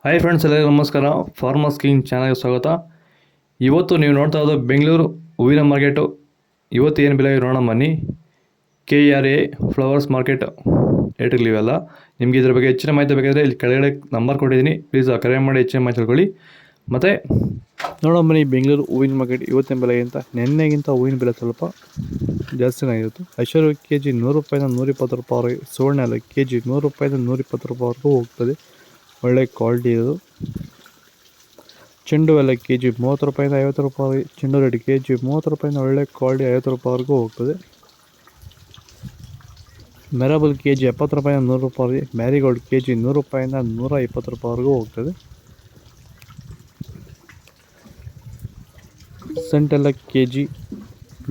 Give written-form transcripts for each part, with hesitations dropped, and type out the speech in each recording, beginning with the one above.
Hi friends, ಎಲ್ಲರಿಗೂ ನಮಸ್ಕಾರ. Farmers king ಚಾನಲ್ಗೆ ಸ್ವಾಗತ. ಇವತ್ತು ನೀವು ನೋಡ್ತಾ ಇರೋದು ಬೆಂಗಳೂರು ಹೂವಿನ ಮಾರ್ಕೆಟು. ಇವತ್ತು ಏನು ಬೆಲೆ ನೋಡೋಣ ಬನ್ನಿ. KRA ಫ್ಲವರ್ಸ್ ಮಾರ್ಕೆಟ್ ರೇಟ್ಗಳಿವೆಲ್ಲ. ನಿಮಗೆ ಇದ್ರ ಬಗ್ಗೆ ಹೆಚ್ಚಿನ ಮಾಹಿತಿ ಬೇಕಾದರೆ ಇಲ್ಲಿ ಕೆಳಗಡೆ ನಂಬರ್ ಕೊಟ್ಟಿದ್ದೀನಿ, ಪ್ಲೀಸ್ ಕರೆ ಮಾಡಿ ಹೆಚ್ಚಿನ ಮಾಹಿತಿ ತಿಳ್ಕೊಳ್ಳಿ. ಮತ್ತು ನೋಡೋಣ ಬನ್ನಿ, ಬೆಂಗಳೂರು ಹೂವಿನ ಮಾರ್ಕೆಟ್ ಇವತ್ತಿನ ಬೆಲೆ ಅಂತ ನಿನ್ನೆಗಿಂತ ಹೂವಿನ ಬೆಲೆ ಸ್ವಲ್ಪ ಜಾಸ್ತಿನೇ ಆಗಿರುತ್ತೆ. ಐಶ್ವರ್ಯ KG 100 ರೂಪಾಯಿಂದ 120 ರೂಪಾಯಿ. ಸುವರ್ಣ ಎಲ್ಲ KG 100 ರೂಪಾಯಿಂದ 120 ರೂಪಾಯಿವರೆಗೂ ಹೋಗ್ತದೆ. ಒಳ್ಳೆ ಕ್ವಾಲಿಟಿ ಇರೋದು. ಚೆಂಡು ಎಲ್ಲ KG 30 ರೂಪಾಯಿಂದ 50 ರೂಪಾಯಿ. ಚೆಂಡು ರೇಟ್ KG 30 ರೂಪಾಯಿಂದ ಒಳ್ಳೆ ಕ್ವಾಲಿಟಿ 50 ರೂಪಾಯಿವರೆಗೂ ಹೋಗ್ತದೆ. ಮೆರಬಲ್ KG 70 ರೂಪಾಯಿಂದ 100 ರೂಪಾಯಿ. ಮ್ಯಾರಿಗೋಲ್ಡ್ KG 100 ರೂಪಾಯಿಂದ 120 ರೂಪಾಯಿವರೆಗೂ ಹೋಗ್ತದೆ. ಸೆಂಟ್ ಎಲ್ಲ KG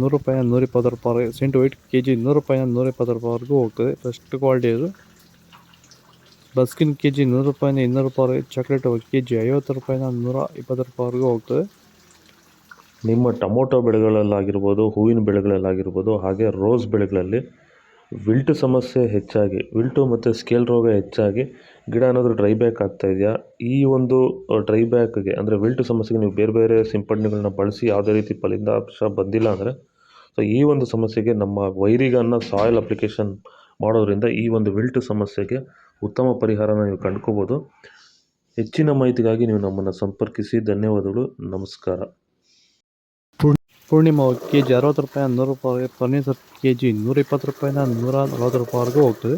100 ರೂಪಾಯಿಂದ 120 ರೂಪಾಯಿ. ಸೆಂಟ್ ವೈಟ್ KG 100 ರೂಪಾಯಿಂದ 120 ರೂಪಾಯಿವರೆಗೂ ಹೋಗ್ತದೆ. ಫಸ್ಟ್ ಕ್ವಾಲಿಟಿ ಇದು. ಬಸ್ಕಿನ್ KG 100 ರೂಪಾಯಿಂದ 200 ರೂಪಾಯಿ. ಚಾಕ್ಲೇಟ್ KG 50 ರೂಪಾಯಿಂದ 120 ರೂಪಾಯಿವರೆಗೂ ಹೋಗ್ತದೆ. ನಿಮ್ಮ ಟೊಮೊಟೊ ಬೆಳೆಗಳಲ್ಲಾಗಿರ್ಬೋದು, ಹೂವಿನ ಬೆಳೆಗಳಲ್ಲಾಗಿರ್ಬೋದು, ಹಾಗೆ ರೋಸ್ ಬೆಳೆಗಳಲ್ಲಿ ವಿಲ್ಟ್ ಸಮಸ್ಯೆ ಹೆಚ್ಚಾಗಿ, ವಿಲ್ಟು ಮತ್ತು ಸ್ಕೇಲ್ ರೋಗ ಹೆಚ್ಚಾಗಿ ಗಿಡ ಏನಾದರೂ ಡ್ರೈ ಬ್ಯಾಕ್ ಆಗ್ತಾ ಇದೆಯಾ? ಈ ಒಂದು ಡ್ರೈ ಬ್ಯಾಕ್ಗೆ ಅಂದರೆ ವಿಲ್ಟ್ ಸಮಸ್ಯೆಗೆ ನೀವು ಬೇರೆ ಬೇರೆ ಸಿಂಪಡಣೆಗಳನ್ನ ಬಳಸಿ ಯಾವುದೇ ರೀತಿ ಫಲಿತಾಂಶ ಬಂದಿಲ್ಲ ಅಂದರೆ, ಸೊ ಈ ಒಂದು ಸಮಸ್ಯೆಗೆ ನಮ್ಮ ವೈರಿಗನ್ನ ಸಾಯಿಲ್ ಅಪ್ಲಿಕೇಶನ್ ಮಾಡೋದ್ರಿಂದ ಈ ಒಂದು ವಿಲ್ಟ್ ಸಮಸ್ಯೆಗೆ ಉತ್ತಮ ಪರಿಹಾರನ ನೀವು ಕಂಡುಕೋಬೋದು. ಹೆಚ್ಚಿನ ಮಾಹಿತಿಗಾಗಿ ನೀವು ನಮ್ಮನ್ನು ಸಂಪರ್ಕಿಸಿ. ಧನ್ಯವಾದಗಳು, ನಮಸ್ಕಾರ. ಪೂರ್ಣಿಮಾ KG 60 ರೂಪಾಯಿಂದ 100 ರೂಪಾಯಿ. ಫರ್ನಿಚರ್ KG 120 ರೂಪಾಯಿಂದ 140 ರೂಪಾಯಿವರೆಗೂ ಹೋಗ್ತದೆ.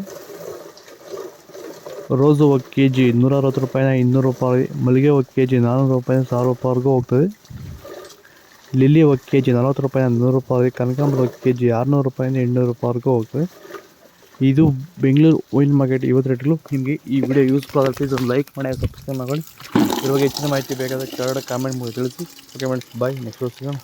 ರೋಸು KG 160 ರೂಪಾಯಿಂದ 200 ರೂಪಾಯಿ. ಮಲ್ಲಿಗೆ KG 400 ರೂಪಾಯಿಂದ 1000 ರೂಪಾಯಿವರೆಗೂ ಹೋಗ್ತದೆ. ಲಿಲ್ಲಿ KG 40 ರೂಪಾಯಿಂದ 100 ರೂಪಾಯಿ. ಕನಕಾಂಬರ KG 600 ರೂಪಾಯಿಂದ 800 ರೂಪಾಯಿವರೆಗೂ ಹೋಗ್ತದೆ. ಇದು ಬೆಂಗಳೂರು ಹೂವಿನ ಮಾರ್ಕೆಟ್ ಇವತ್ತು ರೇಟ್ಗಳು. ನಿಮಗೆ ಈ ವಿಡಿಯೋ ಯೂಸ್ಫುಲ್ ಆದರೆ ಪ್ಲೀಸ್ ಒಂದು ಲೈಕ್ ಮಾಡಿ, ಸಬ್ಸ್ಕ್ರೈಬ್ ಮಾಡಿ. ಇದ್ರ ಬಗ್ಗೆ ಹೆಚ್ಚಿನ ಮಾಹಿತಿ ಬೇಕಾದರೆ ಕೆಳಗಡೆ ಕಾಮೆಂಟ್ ಮಾಡಿ ತಿಳಿಸಿ. ಓಕೆ ಮೇಡಮ್, ಬಾಯ್. ನೆಕ್ಸ್ಟ್ ಸಿಗೋಣ.